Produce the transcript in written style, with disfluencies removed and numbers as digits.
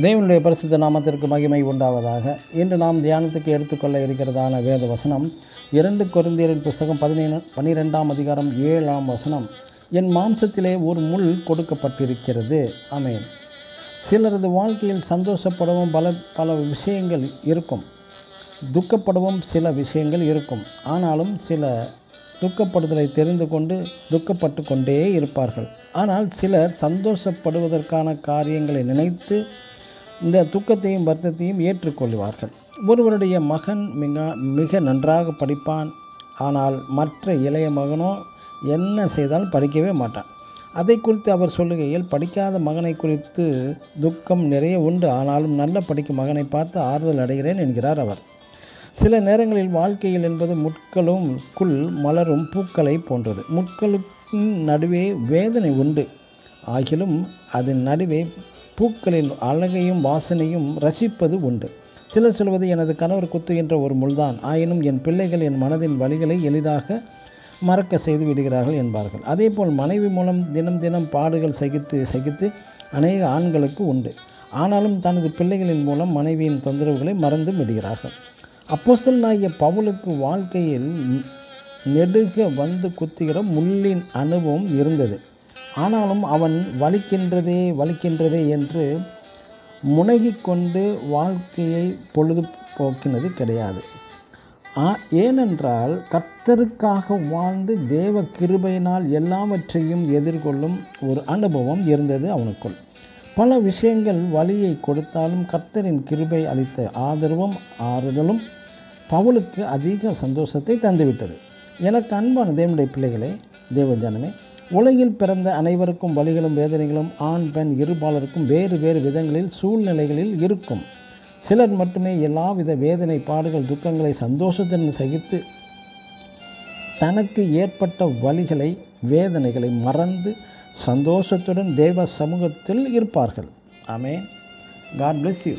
தேவனுடைய பரிசுத்த நாமத்திற்கு மகிமை உண்டாவதாக. இன்று நாம் தியானத்துக்கு எடுத்துக்கொள்ள இருக்கிறதான வேத வசனம் 2 கொரிந்தியரின் புஸ்தகம் 12ஆம் அதிகாரம் 7ஆம் வசனம். என் மாம்சத்திலே ஒரு முள் கொடுக்கப்பட்டிருக்கிறது. ஆமென். சிலரது வாழ்க்கையில் சந்தோஷப்படவும் பல விஷயங்கள் இருக்கும், துக்கப்படவும் சில விஷயங்கள் இருக்கும். ஆனாலும் சில துக்கப்படுதலை தெரிந்து கொண்டு துக்கப்பட்டு கொண்டே இருப்பார்கள். ஆனால் சிலர் சந்தோஷப்படுவதற்கான காரியங்களை நினைத்து இந்த துக்கத்தையும் வருத்தத்தையும் ஏற்றுக்கொள்வார்கள். ஒருவருடைய மகன் மிக நன்றாக படிப்பான். ஆனால் மற்ற இளைய மகனோ என்ன செய்தாலும் படிக்கவே மாட்டான். அதை குறித்து அவர் சொல்லுகையில், படிக்காத மகனை குறித்து துக்கம் நிறைய உண்டு, ஆனாலும் நல்ல படிக்கும் மகனை பார்த்து ஆறுதல் அடைகிறேன் என்கிறார் அவர். சில நேரங்களில் வாழ்க்கையில் என்பது முட்களுக்குள் மலரும் பூக்களை போன்றது. முட்களுக்கு நடுவே வேதனை உண்டு, ஆகிலும் அதன் நடுவே பூக்களின் அழகையும் வாசனையும் ரசிப்பது உண்டு. சிலர் சொல்வது, எனது கணவர் குத்துகின்ற ஒரு முள்தான், ஆயினும் என் பிள்ளைகள் என் மனதின் வலிகளை எளிதாக மறக்க செய்து விடுகிறார்கள் என்பார்கள். அதேபோல் மனைவி மூலம் தினம் பாடுகள் சகித்து அநேக ஆண்களுக்கு உண்டு. ஆனாலும் தனது பிள்ளைகளின் மூலம் மனைவியின் தொந்தரவுகளை மறந்து விடுகிறார்கள். அப்போஸ்தலனாகிய பவுலுக்கு வாழ்க்கையில் நெடுக வந்து குத்துகிற முள்ளின் அனுபவம் இருந்தது. ஆனாலும் அவன் வலிக்கின்றதே என்று முனகிக் கொண்டு வாழ்க்கையை பொழுது போக்கினது கிடையாது. ஏனென்றால் கர்த்தருக்காக வாழ்ந்து தேவ கிருபையினால் எல்லாவற்றையும் எதிர்கொள்ளும் ஒரு அனுபவம் இருந்தது அவனுக்குள். பல விஷயங்கள் வலியை கொடுத்தாலும் கர்த்தரின் கிருபை அளித்த ஆதரவும் ஆறுதலும் பவுலுக்கு அதிக சந்தோஷத்தை தந்துவிட்டது. எனக்கு அன்பான தேவனுடைய பிள்ளைகளே, தேவஜனமே, உலகில் பிறந்த அனைவருக்கும் வலிகளும் வேதனைகளும் ஆண் பெண் இருபாலருக்கும் வேறு விதங்களில் சூழ்நிலைகளில் இருக்கும். சிலர் மட்டுமே எல்லாவித வேதனை பாடுகள் துக்கங்களை சந்தோஷத்துடன் சகித்து தனக்கு ஏற்பட்ட வலிகளை வேதனைகளை மறந்து சந்தோஷத்துடன் தேவ சமூகத்தில் இருப்பார்கள். ஆமென். God bless you.